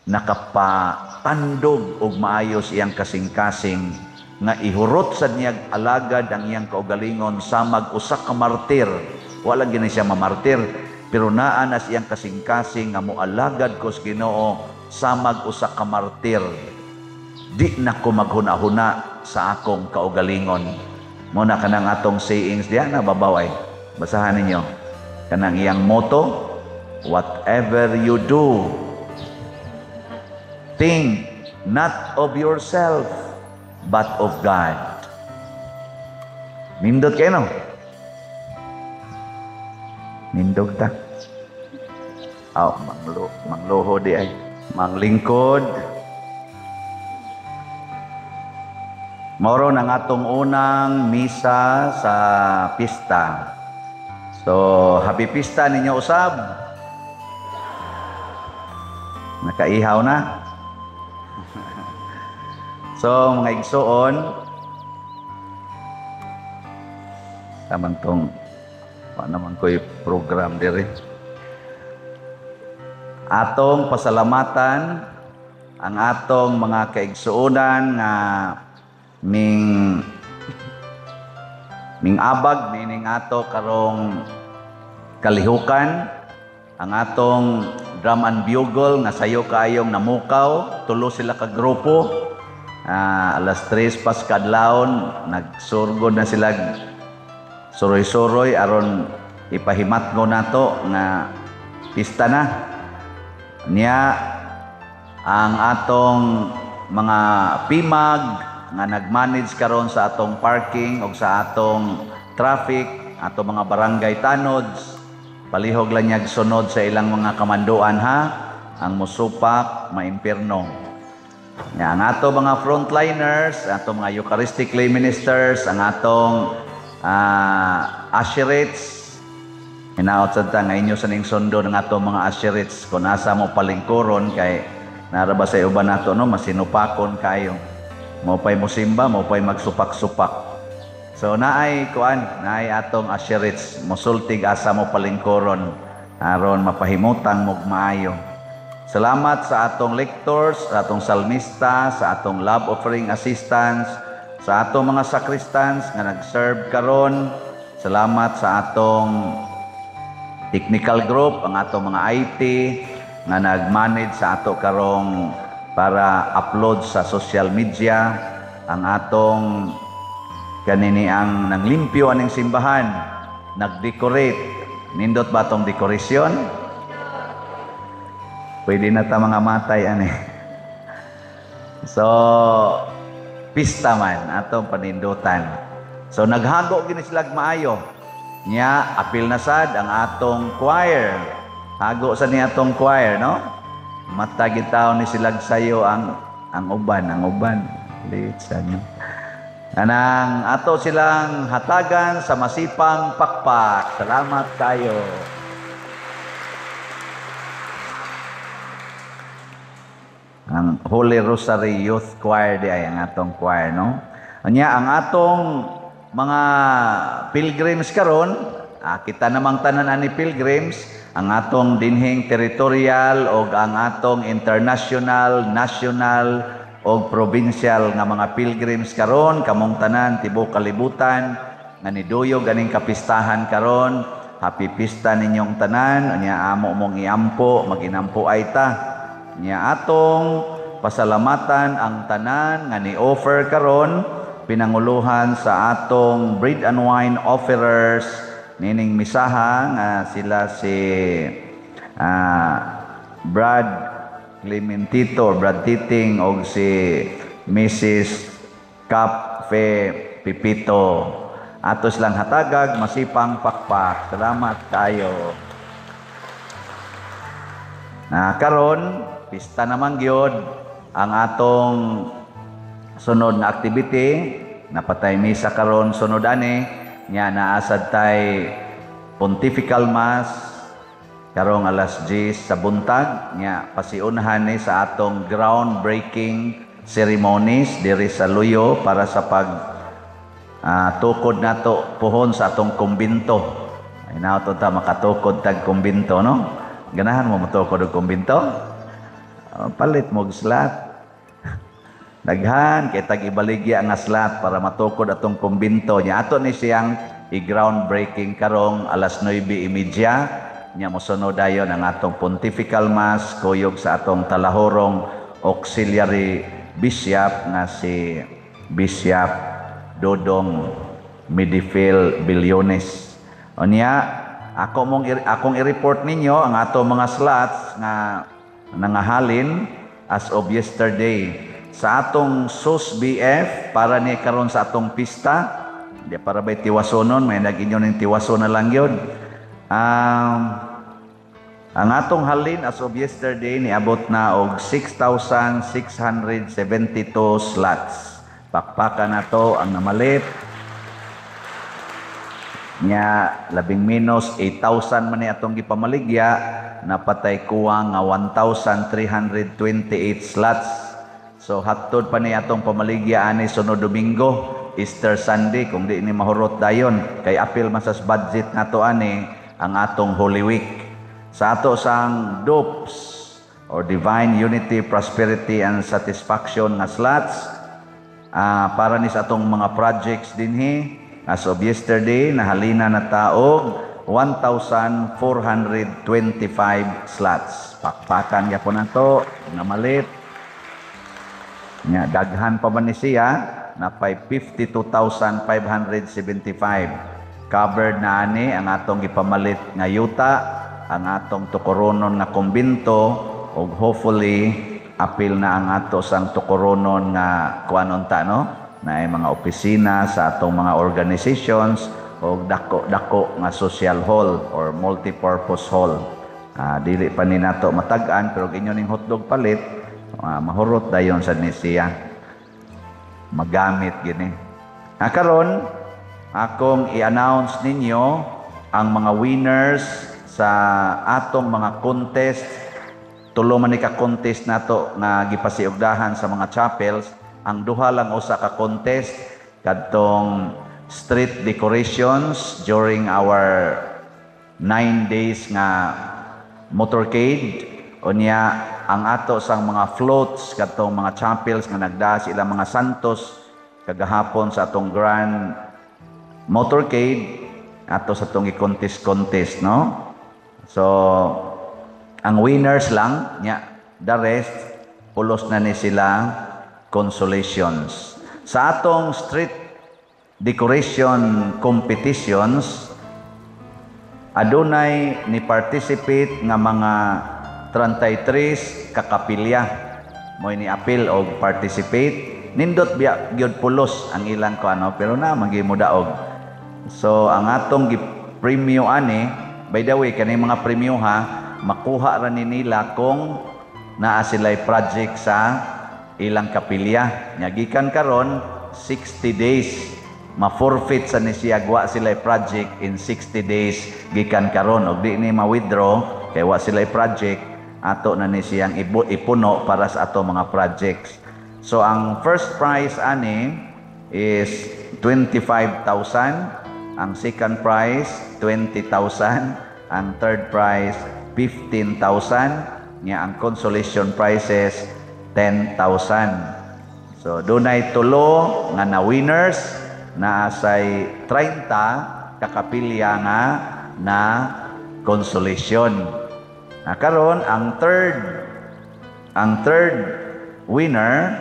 nakapatandog og maayos iyang kasing-kasing nga ihurot sa niyag alagad ang iyang kaugalingon samag usa ka martir. Wala gini siya mamartir, pero naa na siyang kasing-kasing nga moalagad ko sa Ginoo samag usa ka martir. Di na ko maghuna-huna sa akong kaugalingon. Muna kanang atong sayings diya na babaway. Basahan ninyo. Kanang iyang motto, whatever you do, think not of yourself, but of God. Nindot kayo, no? Nindot ta. Mangluho di ay. Manglingkod. Moro ng atong unang misa sa pista. So, happy pista ninyo usab. Nakaihaw na. So, mga igsoon, tamang tong, naman ko yung program diri. Atong pasalamatan ang atong mga kaigsuonan nga ming abag nining ato karong kalihukan, ang atong drum and bugle nga sayo kaayong namukaw, tulo sila ka grupo. Alas 3 pas kadlawon nagsurgod na sila suroy-suroy aron ipahimatgo nato nga pista na niya ang atong mga pimag nga nagmanage karon sa atong parking o sa atong traffic, atong mga barangay tanods, palihog lang niyag sunod sa ilang mga kamanduan ha, ang musupak, maimpirno. Ang atong mga frontliners, atong mga Eucharistic lay ministers, ang atong usherates, hinaot sa nga inyo sa ning sundo ng atong mga usherates kung asa mo palingkuron kay Naraba sa uban nato no, masinupakon kayo. Mo pay musimba, mo pay magsupak-supak. So naay naay atong assurits, mosultig asa mo palingkoron aron mapahimutang mo maayo. Salamat sa atong lectors, sa atong salmista, sa atong love offering assistants, sa atong mga sacristans nga nag-serve karon. Salamat sa atong technical group, ang atong mga IT nga nag-manage sa ato karong para upload sa social media, ang atong kanini ang nanglimpyo aning simbahan, nag-decorate. Nindot ba tong decoration? Pwede na ta mga matay ani. So, pista man atong panindutan. So naghago gini sila maayo. Nya apil na sad ang atong choir. Hago sa ni atong choir, no? Matagitaw ni silag sayo ang uban. Litsan. Anang ato silang hatagan sa masipang pakpak. Salamat kayo. Ang Holy Rosary Youth Choir di ay ang atong choir, no? Anya ang atong mga pilgrims karon, kita namang tanan ani pilgrims, ang atong dinhing territorial o ang atong international, national o provincial nga mga pilgrims karon, kamong tanan tibuok kalibutan nga niduyog ganing kapistahan karon. Happy pista ninyong tanan. Anya amo mong iampo, maginampo ay ta. Nya atong pasalamatan ang tanan nga ni-offer karon, pinanguluhan sa atong bread and wine offerers nining misaha nga sila si Brad Clementito, Brad Titing og si Mrs. Cafe Pipito. Atos lang hatagag masipang pakpak. Salamat tayo. Karon pista naman gyud ang atong sunod na activity. Napatay misa karon sunod ani nya naasad tay Pontifical Mass karong alas 10 sa buntag nya pasiunhan ni sa atong groundbreaking ceremonies diri sa Luyo para sa pag tukod nato puhon sa atong kumbinto. Ay nato ta makatukod tag kumbinto, no? Ganahan mo matukod og kumbinto? Palit mo slot. Daghan kay tag ibaligya nga slot para matukod atong kumbinto nya. Ato ni siyang i-groundbreaking karong alas 9:30 nya mosunod dayon ang atong Pontifical Mass kuyog sa atong talahorong auxiliary bishop nga si Bishop Dodong Medifil Bilyones. Unya akong i-report ninyo ang atong mga slots nga nangahalin as of yesterday sa atong SUS BF para ni karon sa atong pista. Di para ba'y tiwasonon, may nag-inyo ng tiwason na lang yun. Ang atong halin as of yesterday niabot na og 6,672 slots. Pakpakan na to ang namalit. Nya labing minus 8,000 man ni atong gipamaligya, napatay kuwang nga 1,328 slots. So hatod pa ni atong pamaligya ani sunod Domingo, Easter Sunday kung di ni mahurot dayon kay apil man sa budget nato ani ang atong Holy Week. Sa ato sang DOPS or Divine Unity, Prosperity and Satisfaction nga slots para ni sa atong mga projects dinhi. As of yesterday, nahalina na taog 1,425 slots. Pakpakan ya po na to, namalit. Daghan pa ba ni siya? Napay 52,575. Covered na ani ang atong ipamalit nga yuta, ang atong tukoronon nga kumbinto, o hopefully, apil na ang ato sang tukoronon nga kuanon ta, no? Na ay mga opisina sa atong mga organizations o dako-dako nga social hall or multi-purpose hall. Dili pa ni nato matag-an pero inyo ning hotdog palit, mahurot dayon sa siya. Magamit gini. Karon akong i-announce ninyo ang mga winners sa atong mga contest tulo man ni ka contest nato nga gipasiugdahan sa mga chapels. Ang duha lang usa ka contest kadtong street decorations during our 9 days nga motorcade. Unya ang ato sang mga floats kadtong mga chapels nga nagdaa sila mga santos kagahapon sa atong grand motorcade ato sa atong i-contest, no? So ang winners lang nya, the rest pulos na ni sila consolations. Sa atong street decoration competitions, adunay ni participate nga mga 33 kakapilya mo ni apil og participate. Nindot biya gyud pulos ang ilang ko ano, pero na magimudaog. So ang atong gi-premyo ani, by the way kani mga premyo ha, makuha ra ni nila kung naa sila'y project sa ilang kapilya. Nya gikan karon 60 days ma-forfeit sa ni siya wa sila'y project in 60 days gikan karon, og di ni ma-withdraw kay wa sila'y project ato na ni siyang ipuno para sa ato mga projects. So ang first prize ani is 25,000, ang second prize 20,000, ang third prize 15,000, nya ang consolation prizes 10,000. So dunay tulo nga na winners na asay 30 kakapilya nga na consolation. Karon ang third winner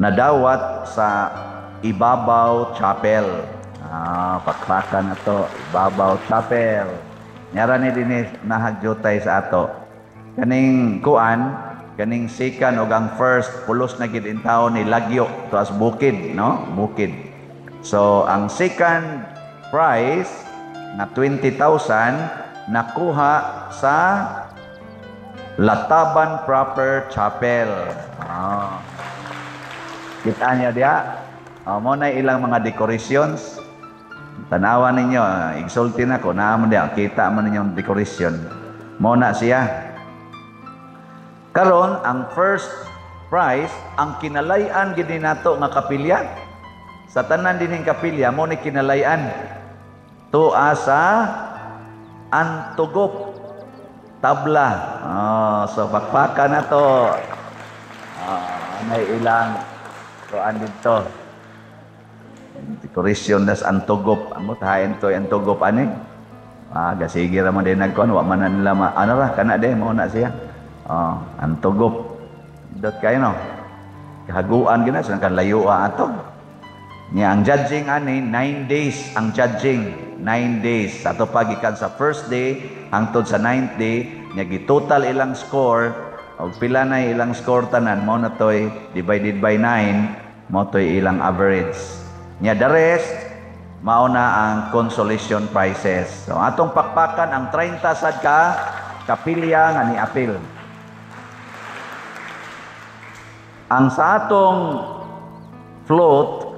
nadawat sa Ibabaw Chapel. Pakpakan na to, Ibabaw Chapel. Nyara ni din nahagyotay sa ato. Kaning kaning second o ang first, pulos na gid in taon ni Lagyo, to as Bukid, no? Bukid. So, ang second prize na 20,000 nakuha sa Lataban Proper Chapel. Kita niyo diya? Mo na ilang mga decorations. Tanawa ninyo, exultin ako, naamon diya, kita mo ninyo decoration. Mo na siya. Karon ang first prize, ang kinalayan gid nato nga kapilya. Sa tanan dining kapilya mo ni kinalayan. Tuwa sa Antugop tabla. So pakpaka na to. May ilang tuan dito. Decoration das Antugop. Amo tahain to Antugop ani. Gasige ra man din nagkuan wa man nila ano ra kana de mo na siya. Antugop. Dot kayo no. Kahaguan gina sa kan layo ato. Nya ang judging ani 9 days ang judging. 9 days. Ato pagikan sa first day hangtod sa 9th day, nya gitotal ilang score og pila na ilang score tanan mo na toy divided by 9 mo toy ilang average. Nya the rest mao na ang consolation prizes. So atong pakpakan ang 30 sad ka kapilya nga ni apil. Ang sa atong float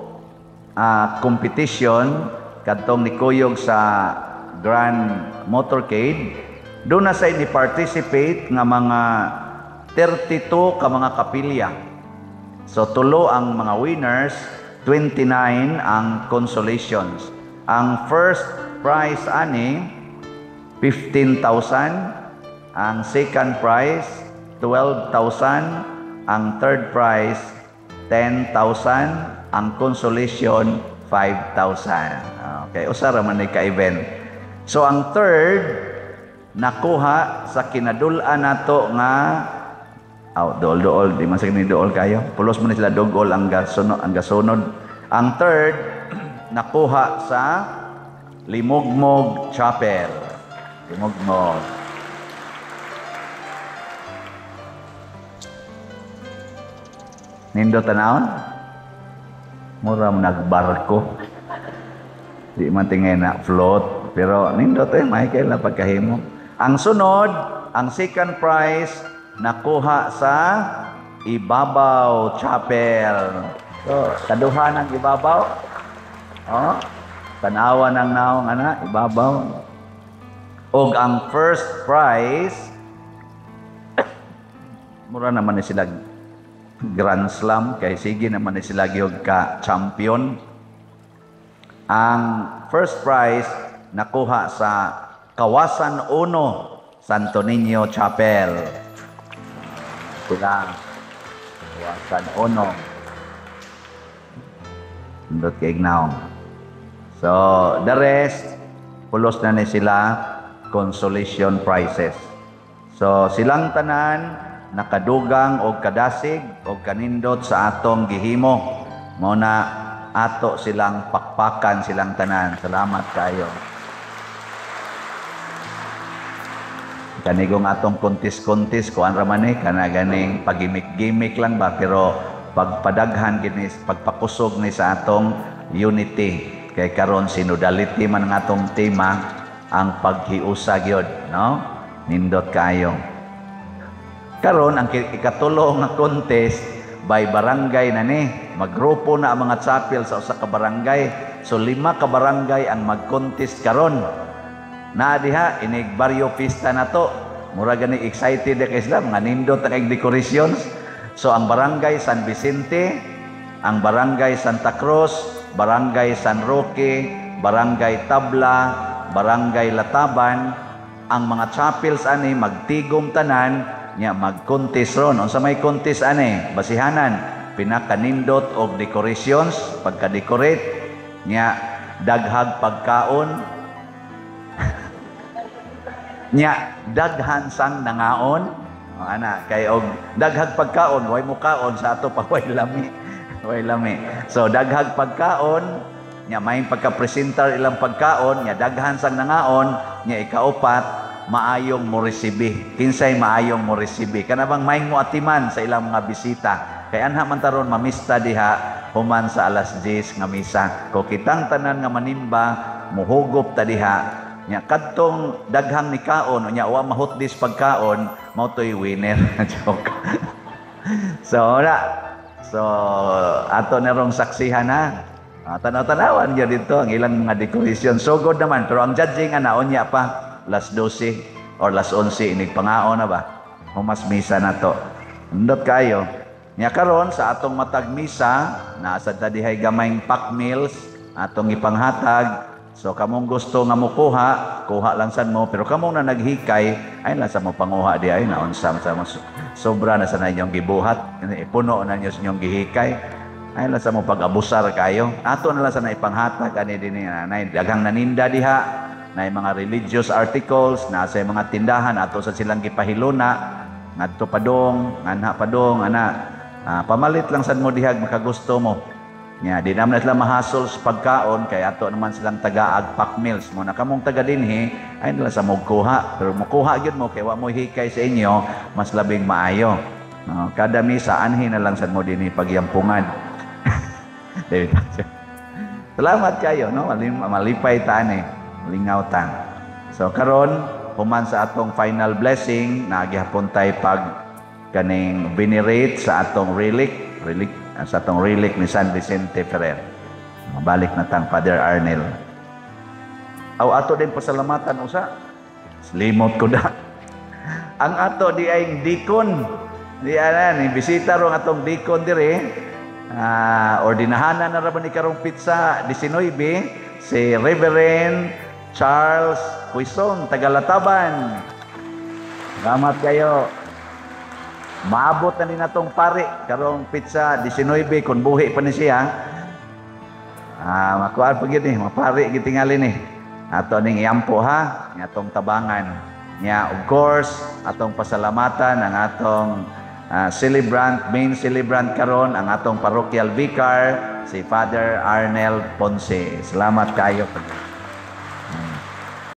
competition kadtong nikuyog sa Grand Motorcade, doon na sa ni-participate nga mga 32 ka mga kapilya. So tulo ang mga winners, 29 ang consolations. Ang first prize ani 15,000, ang second prize 12,000, ang third prize 10,000, ang consolation 5,000. Okay, usara man ni ka-event. So ang third nakuha sa kinadul-an nato nga dool di man sa ni dool kayo. Pulos man sila dogol ang gasunod. Ang third nakuha sa Limugmog Chapel. Limugmog. Nindo tanawon? Mura mo nagbarko. Di man tingay na float. Pero nindot may kailan pagkahimo. Ang sunod, ang second prize, nakuha sa Ibabaw Chapel. So, kaduha ng Ibabaw. Tanawa ng naong Ibabaw. Og ang first prize, mura naman ni sila Grand Slam, kay sige naman ni sila gyud ka champion. Ang first prize nakuha sa Kawasan 1, Santo Niño Chapel. Sila Kawasan 1. Ndot kay Ignaw. So, the rest, pulos na ni sila consolation prizes. So, silang tanan, nakadugang o kadasig o kanindot sa atong gihimo. Muna, ato silang pakpakan silang tanan. Salamat kayo. Kanigong atong kuntis-kuntis, kuan raman kana ganing pagimik-gimik lang ba, pero pagpadaghan gini, pagpakusog ni sa atong unity. Kay karon sinodality man ang atong tema, ang paghiusa gyud, no? Nindot kayo. Karon ang ikatulo nga contest by barangay na ni. Maggrupo na ang mga chapel sa usa ka barangay. So 5 ka barangay ang mag-contest karon. Na diha inig barrio pista na to. Mura gani excited kay sila nga nindot ang decorations. So ang barangay San Vicente, ang barangay Santa Cruz, barangay San Roque, barangay Tabla, barangay Lataban, ang mga chapels ani magtigom tanan nya mag-contest ron. Unsa may contest ani? Basihanan pinakanindot og decorations, pagka-decorate nya daghag pagkaon nya daghan sang nangaon. Ana kay og daghag pagkaon way mukaon sa ato pa way lami. Way lami. So daghag pagkaon nya may pagka-presentar ilang pagkaon nya daghan sang nangaon nya ikaupat maayong mo resibi. Kinsay maayong mo resibi kana bang may muatiman sa ilang mga bisita. Kay anha man taron mamista diha human sa alas 10 nga misa. Ko kitang tanan nga manimba muhugop ta diha nya kadtong daghang ni kaon nya wa mahutdis pagkaon mao toy winner. Joke. So ato na rong saksihan na. Tanaw-tanawan niya dito ang ilang mga decoration. So good naman. Pero ang judging naon niya pa last 12 or last 11 inig pangaon na ba? Humas misa na to. Undot kayo. Nya karon sa atong matag misa, nasa dihay gamayng pack meals atong ipanghatag. So kamong gusto nga mo kuha lang sad mo, pero kamong na naghikay ay lang sa mo panguha di ay naon sa sobra na sa inyong gibuhat, puno na niyo sa inyong gihikay. Ay lang sa mo pag-abusar kayo. Ato na lang sa naipanghatag ani dinhi nanay daghang naninda diha, na mga religious articles na sa mga tindahan ato sa silang gipahiluna ngadto padong, anha padong ana. Pamalit lang sad mo diha makagusto mo. Nya di naman sila mahasol sa pagkaon kay ato naman silang tagaag pack meals mo na kamong taga dinhi ay nila sa mogkuha, pero mokuha gyud mo kay wa mo hikay sa inyo mas labing maayo. Kada misa anhi na lang sad mo dinhi pagyampungan. Salamat kayo no, malipay ta ni, lingaw ta. So karon human sa atong final blessing na gihapon tay pag kaning venerate sa atong relic sa atong relic ni San Vicente Ferrer. Mabalik na tang Father Arnel. Aw ato din pasalamatan usa. Limot ko da. Ang ato di ay deacon. Di ana ni bisita ro atong deacon dire. Ordinahanan na ra ba ni karong pizza 19 si Reverend Charles Quison Tagalataban. Salamat kayo. Maabot na ni natong pare karong pizza 19 kun buhi pa ni siya. Makuan pa gyud ni mapari gid tingali ni. Ato ning iyampo ha, ng atong tabangan. Nya of course atong pasalamatan ang atong main celebrant karon ang atong parochial vicar si Father Arnel Ponce. Salamat kayo.